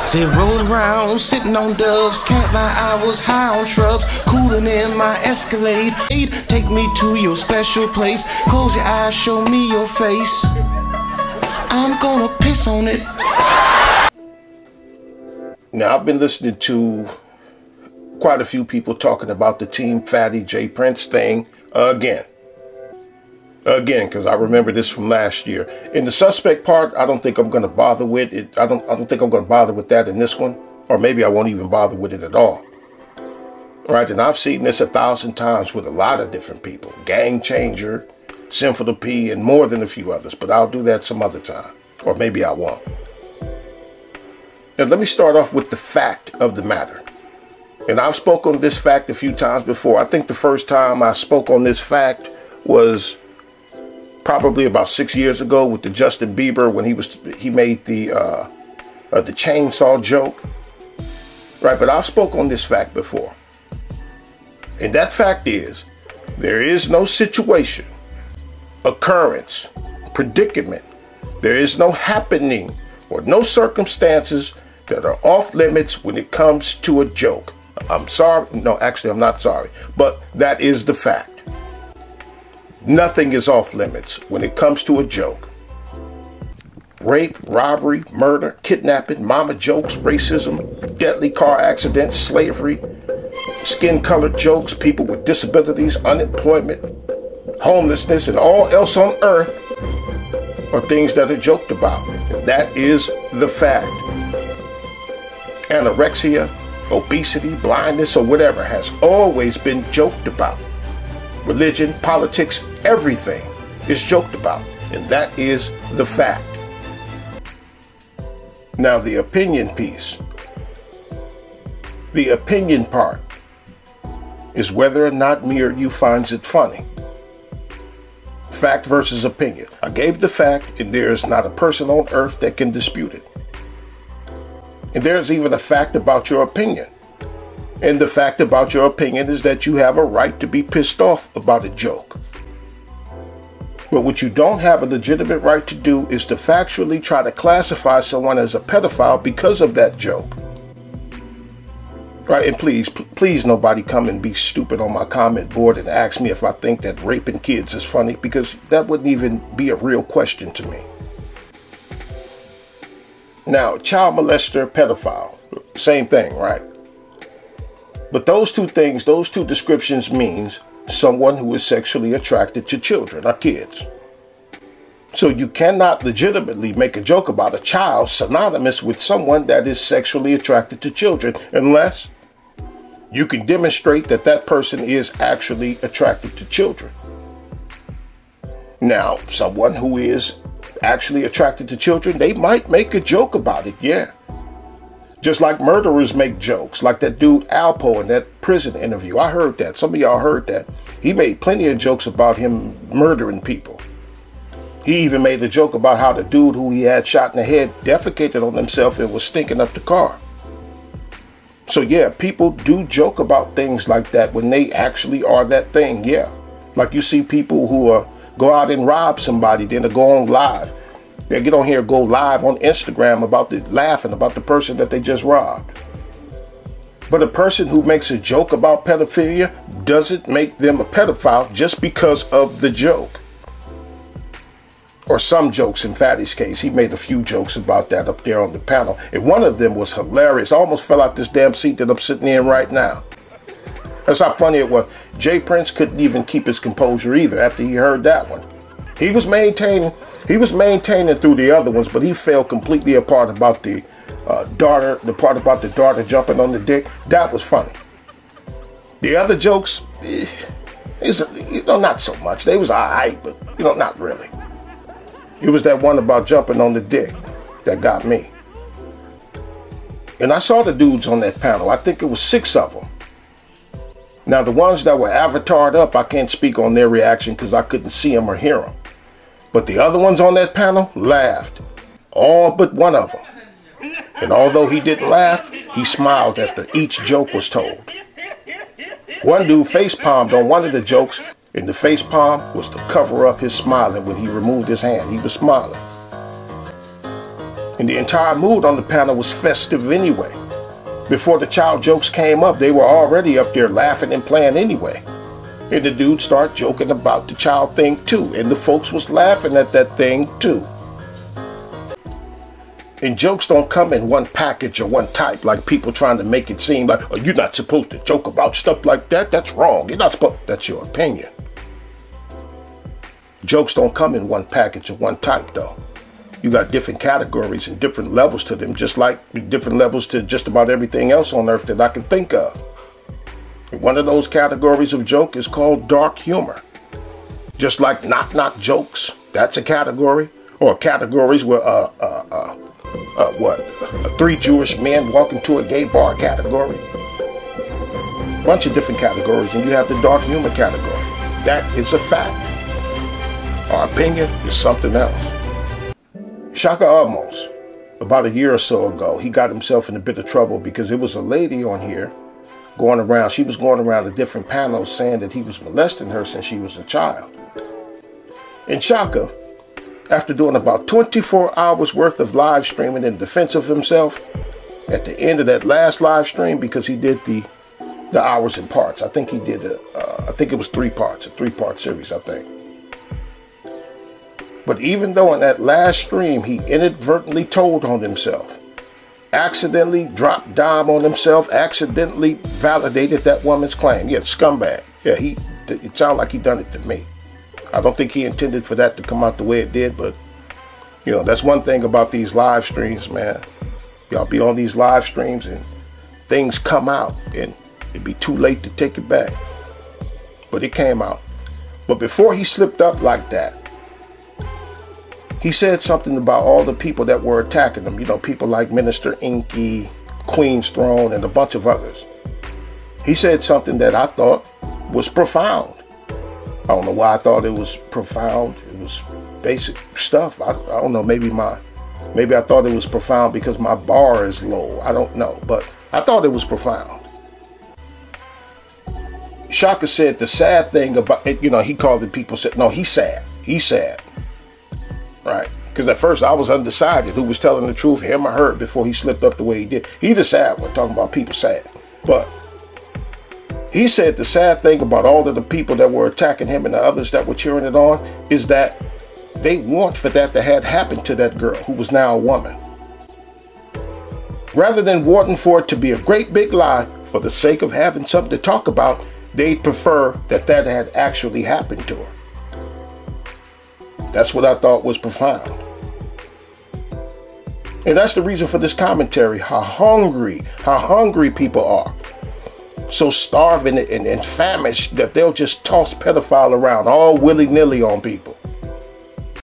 Say rolling around, sitting on doves, can't lie, I was high on shrubs, cooling in my Escalade. Take me to your special place, close your eyes, show me your face, I'm gonna piss on it. Now, I've been listening to quite a few people talking about the Team Fatty J Prince thing again, because I remember this from last year. In the suspect part, I don't think I'm going to bother with it. I don't think I'm going to bother with that in this one, or maybe I won't even bother with it at all. Right? And I've seen this 1,000 times with a lot of different people. Gang Changer, Sinful to P, and more than a few others. But I'll do that some other time, or maybe I won't. Now, let me start off with the fact of the matter. And I've spoken on this fact a few times before. I think the first time I spoke on this fact was probably about 6 years ago with the Justin Bieber, when he made the chainsaw joke, right? But I've spoke on this fact before, and that fact is there is no situation, occurrence, predicament, there is no happening or no circumstances that are off limits when it comes to a joke. I'm sorry, no, actually I'm not sorry, but that is the fact. Nothing is off limits when it comes to a joke. Rape, robbery, murder, kidnapping, mama jokes, racism, deadly car accidents, slavery, skin-colored jokes, people with disabilities, unemployment, homelessness, and all else on earth are things that are joked about. And that is the fact. Anorexia, obesity, blindness, or whatever has always been joked about. Religion, politics, everything is joked about, and that is the fact. Now, the opinion piece. The opinion part is whether or not me or you finds it funny. Fact versus opinion. I gave the fact, and there is not a person on earth that can dispute it. And there's even a fact about your opinion. And the fact about your opinion is that you have a right to be pissed off about a joke. But what you don't have a legitimate right to do is to factually try to classify someone as a pedophile because of that joke. Right? And please nobody come and be stupid on my comment board and ask me if I think that raping kids is funny, because that wouldn't even be a real question to me. Now, child molester, pedophile, same thing, right? But those two things, those two descriptions means someone who is sexually attracted to children or kids. So you cannot legitimately make a joke about a child synonymous with someone that is sexually attracted to children unless you can demonstrate that that person is actually attracted to children. Now, someone who is actually attracted to children, they might make a joke about it, yeah. Just like murderers make jokes, like that dude Alpo in that prison interview. I heard that. Some of y'all heard that. He made plenty of jokes about him murdering people. He even made a joke about how the dude who he had shot in the head defecated on himself and was stinking up the car. So yeah, people do joke about things like that when they actually are that thing, yeah. Like you see people who go out and rob somebody, then they go on live. They get on here, go live on Instagram laughing about the person that they just robbed. But a person who makes a joke about pedophilia doesn't make them a pedophile just because of the joke. Or some jokes. In Fatty's case, he made a few jokes about that up there on the panel. And one of them was hilarious. I almost fell out this damn seat that I'm sitting in right now. That's how funny it was. J Prince couldn't even keep his composure either after he heard that one. He was maintaining through the other ones, but he fell completely apart about the part about the daughter jumping on the dick. That was funny. The other jokes, not so much. They was alright, but not really. It was that one about jumping on the dick that got me. And I saw the dudes on that panel. I think it was 6 of them. Now, the ones that were avatared up, I can't speak on their reaction because I couldn't see them or hear them. But the other ones on that panel laughed. All but one of them. And although he didn't laugh, he smiled after each joke was told. One dude face palmed on one of the jokes, and the face palm was to cover up his smiling when he removed his hand. He was smiling. And the entire mood on the panel was festive anyway. Before the child jokes came up, they were already up there laughing and playing anyway. And the dude started joking about the child thing too, and the folks was laughing at that thing too. And jokes don't come in one package or one type, like people trying to make it seem like, oh, you're not supposed to joke about stuff like that. That's wrong. You're not supposed. That's your opinion. Jokes don't come in one package or one type, though. You got different categories and different levels to them, just like different levels to just about everything else on earth that I can think of. And one of those categories of joke is called dark humor. Just like knock-knock jokes, that's a category. Or categories where, three Jewish men walk into a gay bar category. Bunch of different categories, and you have the dark humor category. That is a fact. Our opinion is something else. Shaka Amos, about a year or so ago, he got himself in a bit of trouble because there was a lady on here going around. She was going around to different panels saying that he was molesting her since she was a child. And Shaka, after doing about 24 hours worth of live streaming in defense of himself, at the end of that last live stream, because he did the hours in parts. I think he did I think it was 3 parts, a 3-part series, I think. But even though in that last stream he inadvertently told on himself, accidentally dropped dime on himself, accidentally validated that woman's claim. Yeah, scumbag. Yeah, it sounded like he done it to me. I don't think he intended for that to come out the way it did, but you know, that's one thing about these live streams, man. Y'all be on these live streams and things come out and it'd be too late to take it back. But it came out. But before he slipped up like that, he said something about all the people that were attacking him. You know, people like Minister Inky, Queen's Throne, and a bunch of others. He said something that I thought was profound. I don't know why I thought it was profound. It was basic stuff. I don't know, maybe I thought it was profound because my bar is low. I don't know, but I thought it was profound. Shaka said the sad thing about it, you know, he called it, people said, no, he's sad. He's sad. Right? Because at first I was undecided who was telling the truth, him or her, before he slipped up the way he did. He the sad one, talking about people sad. But he said the sad thing about all of the people that were attacking him and the others that were cheering it on is that they want for that to have happened to that girl who was now a woman. Rather than wanting for it to be a great big lie for the sake of having something to talk about, they'd prefer that had actually happened to her. That's what I thought was profound. And that's the reason for this commentary, how hungry people are. So starving and famished that they'll just toss pedophile around all willy-nilly on people.